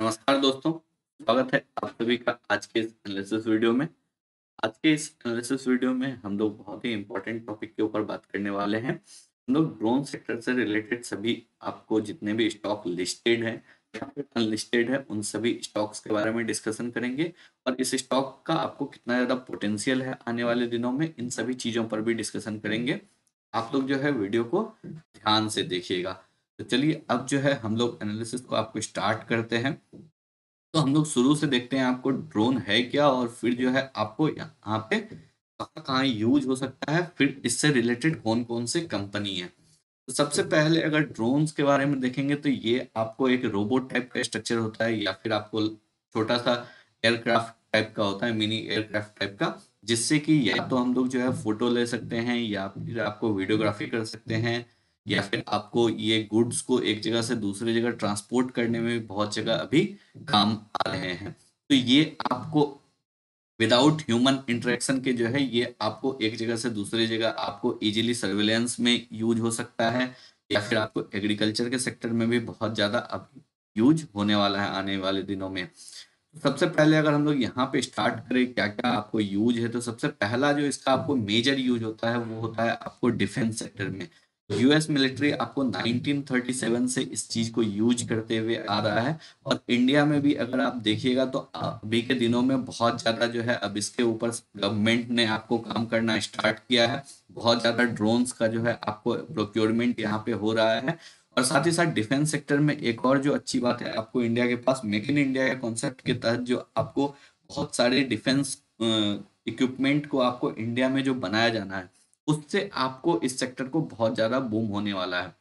नमस्कार दोस्तों, स्वागत है आप सभी का आज के इस एनालिसिस वीडियो में। आज के इस एनालिसिस वीडियो में हम लोग बहुत ही इम्पोर्टेंट टॉपिक के ऊपर बात करने वाले हैं। हम लोग ड्रोन सेक्टर से रिलेटेड सभी आपको जितने भी स्टॉक लिस्टेड हैं या फिर अनलिस्टेड है उन सभी स्टॉक्स के बारे में डिस्कशन करेंगे और इस स्टॉक का आपको कितना ज़्यादा पोटेंशियल है आने वाले दिनों में, इन सभी चीज़ों पर भी डिस्कशन करेंगे। आप लोग जो है वीडियो को ध्यान से देखिएगा। तो चलिए अब जो है हम लोग एनालिसिस को आपको स्टार्ट करते हैं। तो हम लोग शुरू से देखते हैं आपको ड्रोन है क्या, और फिर जो है आपको यहाँ पे कहाँ कहाँ यूज हो सकता है, फिर इससे रिलेटेड कौन कौन से कंपनी है। तो सबसे पहले अगर ड्रोन्स के बारे में देखेंगे तो ये आपको एक रोबोट टाइप का स्ट्रक्चर होता है या फिर आपको छोटा सा एयरक्राफ्ट टाइप का होता है, मिनी एयरक्राफ्ट टाइप का, जिससे कि या तो हम लोग जो है फोटो ले सकते हैं या फिर आपको वीडियोग्राफी कर सकते हैं या फिर आपको ये गुड्स को एक जगह से दूसरी जगह ट्रांसपोर्ट करने में भी बहुत जगह अभी काम आ रहे हैं। तो ये आपको विदाउट ह्यूमन इंटरेक्शन के जो है ये आपको एक जगह से दूसरी जगह आपको इजीली सर्विलेंस में यूज हो सकता है या फिर आपको एग्रीकल्चर के सेक्टर में भी बहुत ज्यादा अब यूज होने वाला है आने वाले दिनों में। सबसे पहले अगर हम लोग यहाँ पे स्टार्ट करें क्या क्या आपको यूज है, तो सबसे पहला जो इसका आपको मेजर यूज होता है वो होता है आपको डिफेंस सेक्टर में। यूएस मिलिट्री आपको 1937 से इस चीज को यूज करते हुए आ रहा है और इंडिया में भी अगर आप देखिएगा तो अभी के दिनों में बहुत ज्यादा जो है अब इसके ऊपर गवर्नमेंट ने आपको काम करना स्टार्ट किया है। बहुत ज्यादा ड्रोन्स का जो है आपको प्रोक्योरमेंट यहाँ पे हो रहा है। और साथ ही साथ डिफेंस सेक्टर में एक और जो अच्छी बात है, आपको इंडिया के पास मेक इन इंडिया के कॉन्सेप्ट के तहत जो आपको बहुत सारे डिफेंस इक्विपमेंट को आपको इंडिया में जो बनाया जाना है उससे आपको इस सेक्टर को बहुत ज्यादा बूम होने वाला है।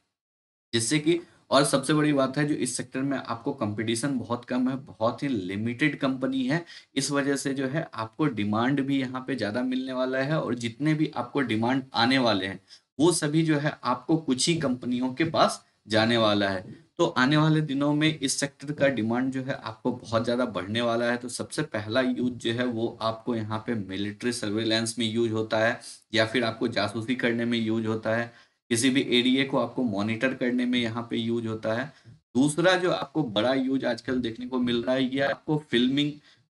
जिससे कि और सबसे बड़ी बात है जो इस सेक्टर में आपको कंपटीशन बहुत कम है, बहुत ही लिमिटेड कंपनी है। इस वजह से जो है आपको डिमांड भी यहाँ पे ज़्यादा मिलने वाला है और जितने भी आपको डिमांड आने वाले हैं वो सभी जो है आपको कुछ ही कंपनियों के पास जाने वाला है। तो आने वाले दिनों में इस सेक्टर का डिमांड जो है आपको बहुत ज़्यादा बढ़ने वाला है। तो सबसे पहला यूज जो है वो आपको यहाँ पे मिलिट्री सर्वेलेंस में यूज होता है या फिर आपको जासूसी करने में यूज होता है, किसी भी एरिया को आपको मॉनिटर करने में यहाँ पे यूज होता है। दूसरा जो आपको बड़ा यूज आजकल देखने को मिल रहा है ये आपको फिल्मिंग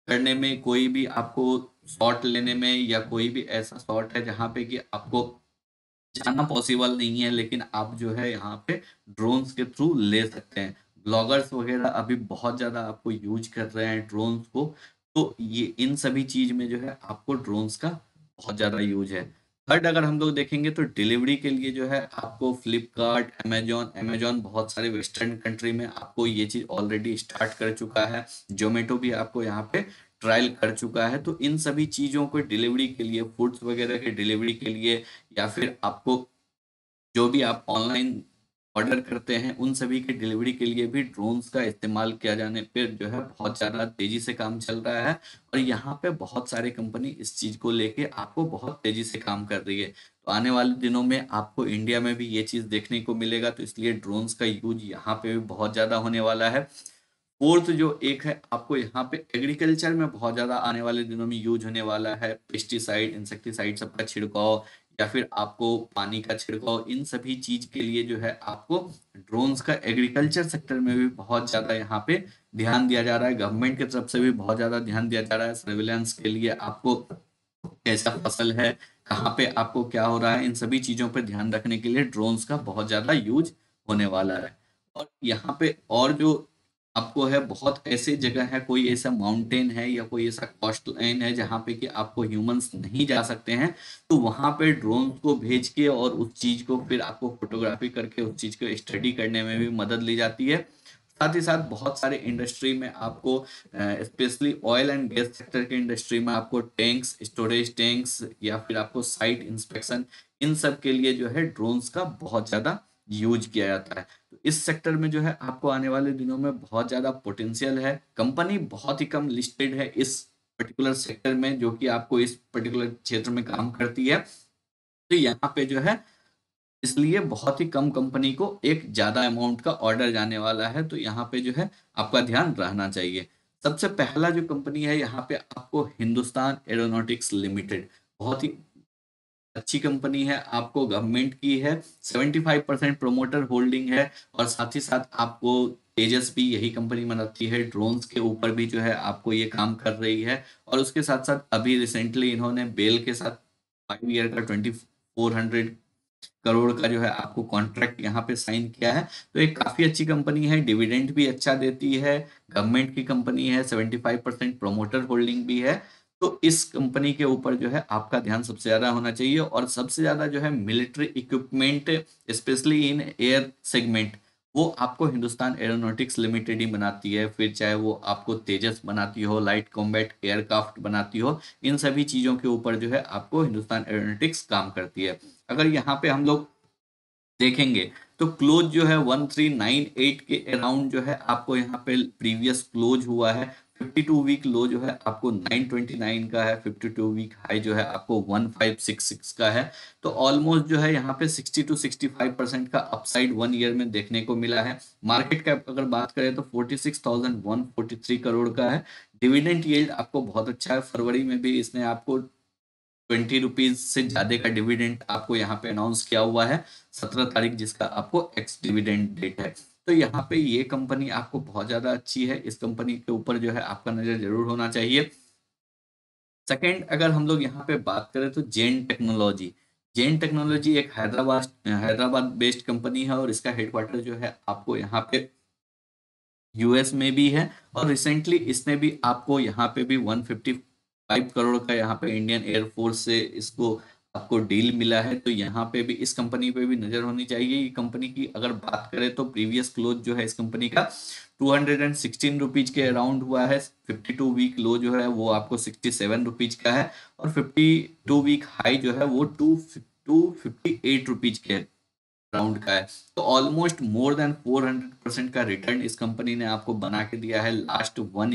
करने में, कोई भी आपको शॉट लेने में या कोई भी ऐसा शॉट है जहाँ पे कि आपको जाना पॉसिबल नहीं है लेकिन आप जो है यहाँ पे ड्रोन्स के थ्रू ले सकते हैं। ब्लॉगर्स वगैरह अभी बहुत ज्यादा आपको यूज कर रहे हैं ड्रोन्स को। तो ये इन सभी चीज में जो है आपको ड्रोन्स का बहुत ज्यादा यूज है। थर्ड अगर हम लोग देखेंगे तो डिलीवरी के लिए जो है आपको फ्लिपकार्ट, अमेजोन अमेजोन बहुत सारे वेस्टर्न कंट्री में आपको ये चीज ऑलरेडी स्टार्ट कर चुका है। जोमेटो भी आपको यहाँ पे ट्रायल कर चुका है। तो इन सभी चीजों को डिलीवरी के लिए, फूड्स वगैरह के डिलीवरी के लिए या फिर आपको जो भी आप ऑनलाइन ऑर्डर करते हैं उन सभी के डिलीवरी के लिए भी ड्रोन्स का इस्तेमाल किया जाने पे जो है बहुत ज़्यादा तेजी से काम चल रहा है। और यहाँ पे बहुत सारे कंपनी इस चीज़ को लेके आपको बहुत तेजी से काम कर रही है। तो आने वाले दिनों में आपको इंडिया में भी ये चीज़ देखने को मिलेगा, तो इसलिए ड्रोन्स का यूज यहाँ पे भी बहुत ज़्यादा होने वाला है। फोर्थ जो एक है आपको यहाँ पे एग्रीकल्चर में बहुत ज्यादा आने वाले दिनों में यूज होने वाला है, पेस्टिसाइड इंसेक्टिसाइड सबका छिड़काव या फिर आपको पानी का छिड़काव, इन सभी चीज के लिए जो है आपको ड्रोन्स का एग्रीकल्चर सेक्टर में भी बहुत ज्यादा यहाँ पे ध्यान दिया जा रहा है। गवर्नमेंट की तरफ से भी बहुत ज्यादा ध्यान दिया जा रहा है सर्विलांस के लिए, आपको कैसा फसल है, कहाँ पे आपको क्या हो रहा है, इन सभी चीजों पर ध्यान रखने के लिए ड्रोन्स का बहुत ज्यादा यूज होने वाला है। और यहाँ पे और जो आपको है बहुत ऐसे जगह है, कोई ऐसा माउंटेन है या कोई ऐसा कोस्ट लाइन है जहाँ पे कि आपको ह्यूमंस नहीं जा सकते हैं, तो वहां पे ड्रोन को भेज के और उस चीज को फिर आपको फोटोग्राफी करके उस चीज को स्टडी करने में भी मदद ली जाती है। साथ ही साथ बहुत सारे इंडस्ट्री में आपको specially oil and gas sector के इंडस्ट्री में आपको टैंक्स, स्टोरेज टैंक्स या फिर आपको साइट इंस्पेक्शन, इन सब के लिए जो है ड्रोन्स का बहुत ज्यादा यूज किया जाता है। तो इस सेक्टर में जो है आपको आने वाले दिनों में बहुत ज्यादा पोटेंशियल है। कंपनी बहुत ही कम लिस्टेड है इस पर्टिकुलर सेक्टर में जो कि आपको इस पर्टिकुलर क्षेत्र में काम करती है। तो यहाँ पे जो है इसलिए बहुत ही कम कंपनी को एक ज्यादा अमाउंट का ऑर्डर जाने वाला है, तो यहाँ पे जो है आपका ध्यान रहना चाहिए। सबसे पहला जो कंपनी है यहाँ पे आपको हिंदुस्तान एरोनॉटिक्स लिमिटेड, बहुत ही अच्छी कंपनी है, आपको गवर्नमेंट की है, 75% प्रोमोटर होल्डिंग है, और साथ ही साथ आपको तेजस भी यही कंपनी बनाती है, ड्रोन्स के ऊपर भी जो है आपको ये काम कर रही है। और उसके साथ साथ अभी रिसेंटली इन्होंने बेल के साथ 5 ईयर का 2400 करोड़ का जो है आपको कॉन्ट्रैक्ट यहाँ पे साइन किया है। तो एक काफी अच्छी कंपनी है, डिविडेंड भी अच्छा देती है, गवर्नमेंट की कंपनी है, 75% प्रोमोटर होल्डिंग भी है। तो इस कंपनी के ऊपर जो है आपका ध्यान सबसे ज्यादा होना चाहिए। और सबसे ज्यादा जो है military equipment, specially in air segment, वो आपको हिंदुस्तान एरोनॉटिक्स लिमिटेड ही बनाती है। फिर चाहे वो आपको तेजस बनाती हो, लाइट कॉम्बैट एयरक्राफ्ट बनाती हो, इन सभी चीजों के ऊपर जो है आपको हिंदुस्तान एरोनॉटिक्स काम करती है। अगर यहाँ पे हम लोग देखेंगे तो क्लोज जो है 1398 के अराउंड जो है आपको यहाँ पे प्रीवियस क्लोज हुआ है। 52 वीक लो जो है आपको 929 का है, 52 वीक हाई जो है आपको 1566 का है। तो ऑलमोस्ट जो है यहाँ पे 60 to 65% का अपसाइड 1 ईयर में देखने को मिला है। मार्केट कैप अगर बात करें तो 46,143 करोड़ का है। डिविडेंड यील्ड आपको बहुत अच्छा है, फरवरी में भी इसने आपको 20 रुपीज से ज्यादा का डिविडेंड आपको यहाँ पे अनाउंस किया हुआ है, 17 तारीख, जिसका आपको एक्स डिविडेंड डेट है। तो यहाँ पे ये कंपनी आपको बहुत ज्यादा अच्छी है, इस कंपनी के ऊपर जो है आपका नजर जरूर होना चाहिए। सेकंड, अगर हम लोग यहाँ पे बात करें तो जेन टेक्नोलॉजी। जेन टेक्नोलॉजी एक हैदराबाद हैदराबाद बेस्ड कंपनी है, और इसका हेडक्वार्टर जो है आपको यहाँ पे यूएस में भी है। और रिसेंटली इसने भी आपको यहाँ पे भी 155 करोड़ का यहाँ पे इंडियन एयरफोर्स से इसको आपको डील मिला है। तो यहाँ पे भी इस कंपनी पे भी नजर होनी चाहिए। ये कंपनी की अगर बात करें तो प्रीवियस क्लोज जो है इस कंपनी का 216 रुपीज के अराउंड हुआ है। 52 वीक लो जो है वो आपको 67 रुपीज का है, और 52 वीक हाई जो है वो 258 रुपीज के राउंड का है। तो ऑलमोस्ट मोर देन 400% का रिटर्न इस कंपनी ने आपको बना के दिया है लास्ट 1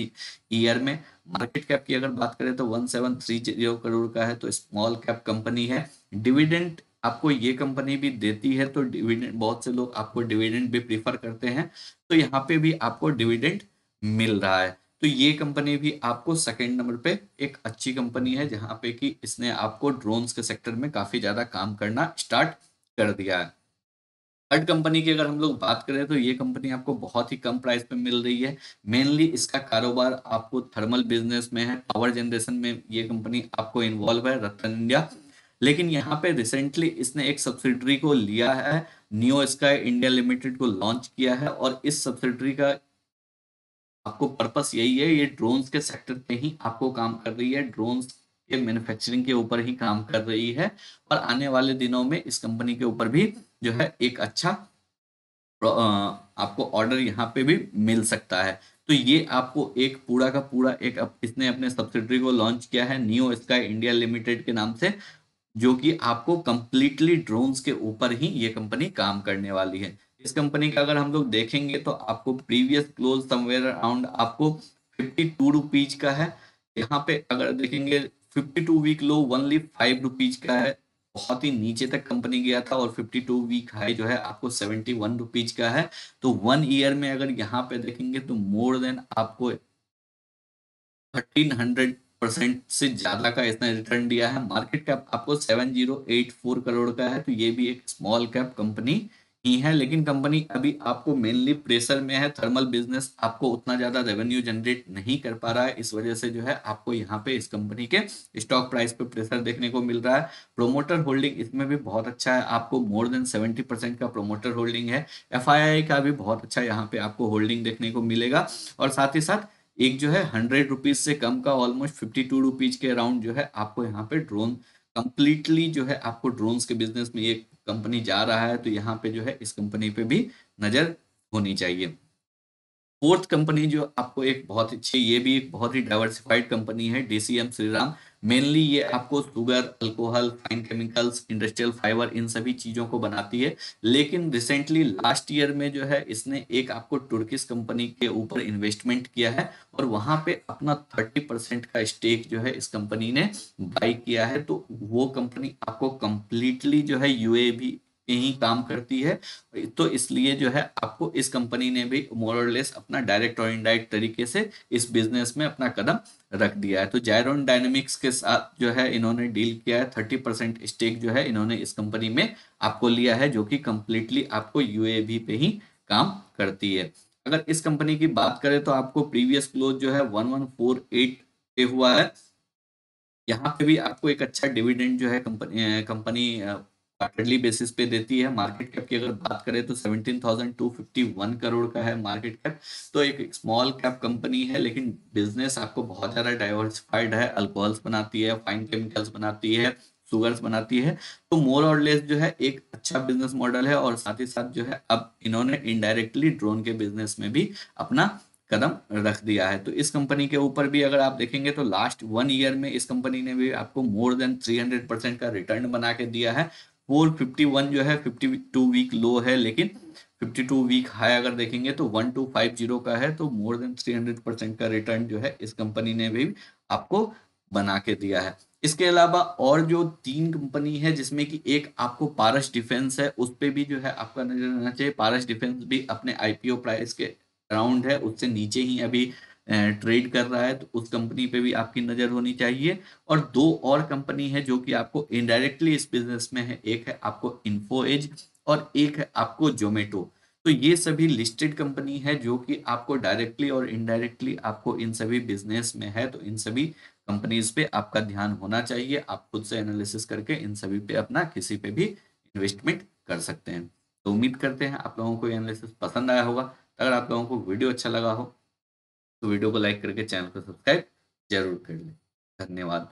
ईयर में। मार्केट कैप की अगर बात करें तो 1730 करोड़ का है, तो स्मॉल कैप कंपनी है। डिविडेंड आपको ये कंपनी भी देती है, तो डिविडेंड बहुत से लोग आपको डिविडेंड भी प्रीफर करते हैं, तो यहाँ पे भी आपको डिविडेंड मिल रहा है। तो ये कंपनी भी आपको सेकंड नंबर पे एक अच्छी कंपनी है, जहाँ पे कि इसने आपको ड्रोन्स के सेक्टर में काफी ज्यादा काम करना स्टार्ट कर दिया है। थर्ड कंपनी की अगर हम लोग बात करें तो ये कंपनी आपको बहुत ही कम प्राइस पे मिल रही है। मेनली इसका कारोबार आपको थर्मल बिजनेस में है, पावर जनरेशन में ये कंपनी आपको इन्वॉल्व है, रतन इंडिया। लेकिन यहाँ पे रिसेंटली इसने एक सब्सिडरी को लिया है, नियो स्काई इंडिया लिमिटेड को लॉन्च किया है, और इस सब्सिडरी का आपको पर्पस यही है, ये ड्रोन्स के सेक्टर पे ही आपको काम कर रही है, ड्रोन्स के मैन्युफैक्चरिंग के ऊपर ही काम कर रही है। और आने वाले दिनों में इस कंपनी के ऊपर भी जो है एक अच्छा आपको ऑर्डर यहाँ पे भी मिल सकता है। तो ये आपको एक पूरा का पूरा एक इसने अपने सब्सिडरी को लॉन्च किया है नियो स्काई इंडिया लिमिटेड के नाम से, जो कि आपको कंप्लीटली ड्रोन्स के ऊपर ही ये कंपनी काम करने वाली है। इस कंपनी का अगर हम लोग देखेंगे तो आपको प्रीवियस क्लोज समवेयर अराउंड आपको 52 रुपीज का है। यहाँ पे अगर देखेंगे 52 वीक लो ओनली 5 रुपीज का है, बहुत ही नीचे तक कंपनी गया था। और 52 वीक हाई जो है आपको 71 रुपीज का है। तो 1 ईयर में अगर यहाँ पे देखेंगे तो मोर देन आपको 1300% से ज्यादा का इसने रिटर्न दिया है। मार्केट कैप आपको 7084 करोड़ का है, तो ये भी एक स्मॉल कैप कंपनी ही है। लेकिन कंपनी अभी आपको मेनली प्रेशर में है, थर्मल बिजनेस आपको उतना ज्यादा रेवेन्यू जनरेट नहीं कर पा रहा है, इस वजह से जो है आपको यहाँ पे इस कंपनी के स्टॉक प्राइस पे प्रेशर देखने को मिल रहा है। प्रोमोटर होल्डिंग इसमें भी बहुत अच्छा है, आपको मोर देन 70% का प्रोमोटर होल्डिंग है। एफआईआई का भी बहुत अच्छा यहाँ पे आपको होल्डिंग देखने को मिलेगा। और साथ ही साथ एक जो है 100 रुपीज से कम का ऑलमोस्ट 52 रुपीज के अराउंड जो है आपको यहाँ पे ड्रोन कंप्लीटली जो है आपको ड्रोन्स के बिजनेस में ये कंपनी जा रहा है, तो यहाँ पे जो है इस कंपनी पे भी नजर होनी चाहिए। फोर्थ कंपनी जो आपको एक बहुत अच्छी, ये भी एक बहुत ही डाइवर्सिफाइड कंपनी है, डीसीएम श्रीराम। मेनली ये आपको sugar, alcohol, fine chemicals, industrial fibre, इन सभी चीजों को बनाती है। लेकिन रिसेंटली लास्ट ईयर में जो है इसने एक आपको तुर्किश कंपनी के ऊपर इन्वेस्टमेंट किया है, और वहां पे अपना 30% का स्टेक जो है इस कंपनी ने बाई किया है। तो वो कंपनी आपको कंप्लीटली जो है यूएई पे ही काम करती है, तो इसलिए जो है आपको इस कंपनी ने भी मोर और लेस अपना डायरेक्ट और इनडायरेक्ट तरीके से इस बिजनेस में अपना कदम रख दिया है। तो जायरोन डायनेमिक्स के साथ जो है इन्होंने डील किया है, 30% स्टेक जो है इन्होंने इस कंपनी में आपको लिया है, जो कि कंप्लीटली आपको यूएवी पे ही काम करती है। अगर इस कंपनी की बात करें तो आपको प्रीवियस क्लोज जो है 1148 पे हुआ है। यहाँ पे भी आपको एक अच्छा डिविडेंड जो है कंपनी क्वार्टरली बेसिस पे देती है। मार्केट कैप की अगर बात करें तो 17,251 करोड़ का है मार्केट कैप। तो एक स्मॉल कैप कंपनी है, लेकिन बिजनेस आपको बहुत ज्यादा डाइवर्सिफाइड है। अल्कोहल्स बनाती है, फाइन केमिकल्स बनाती है, शुगर्स बनाती है। तो मोर और लेस जो है एक अच्छा बिजनेस मॉडल है, और साथ ही साथ जो है अब इन्होंने इनडायरेक्टली ड्रोन के बिजनेस में भी अपना कदम रख दिया है। तो इस कंपनी के ऊपर भी अगर आप देखेंगे तो लास्ट 1 ईयर में इस कंपनी ने भी आपको मोर देन 300% का रिटर्न बना के दिया है। 451 जो है 52 वीक लो है, लेकिन 52 वीक हाई अगर देखेंगे तो 1250 का है। तो मोर देन 300% का रिटर्न जो है इस कंपनी ने भी आपको बना के दिया है। इसके अलावा और जो 3 कंपनी है, जिसमें कि एक आपको पारस डिफेंस है, उस पे भी जो है आपका नजर रहना चाहिए। पारस डिफेंस भी अपने आईपीओ प्राइस के अराउंड है, उससे नीचे ही अभी ट्रेड कर रहा है, तो उस कंपनी पे भी आपकी नजर होनी चाहिए। और दो और कंपनी है जो कि आपको इनडायरेक्टली इस बिजनेस में है, एक है आपको इन्फो एज और एक है आपको जोमेटो। तो ये सभी लिस्टेड कंपनी है जो कि आपको डायरेक्टली और इनडायरेक्टली आपको इन सभी बिजनेस में है। तो इन सभी कंपनीज पे आपका ध्यान होना चाहिए। आप खुद से एनालिसिस करके इन सभी पे अपना किसी पे भी इन्वेस्टमेंट कर सकते हैं। तो उम्मीद करते हैं आप लोगों को ये एनालिसिस पसंद आया होगा। अगर आप लोगों को वीडियो अच्छा लगा हो तो वीडियो को लाइक करके चैनल को सब्सक्राइब जरूर कर लें। धन्यवाद।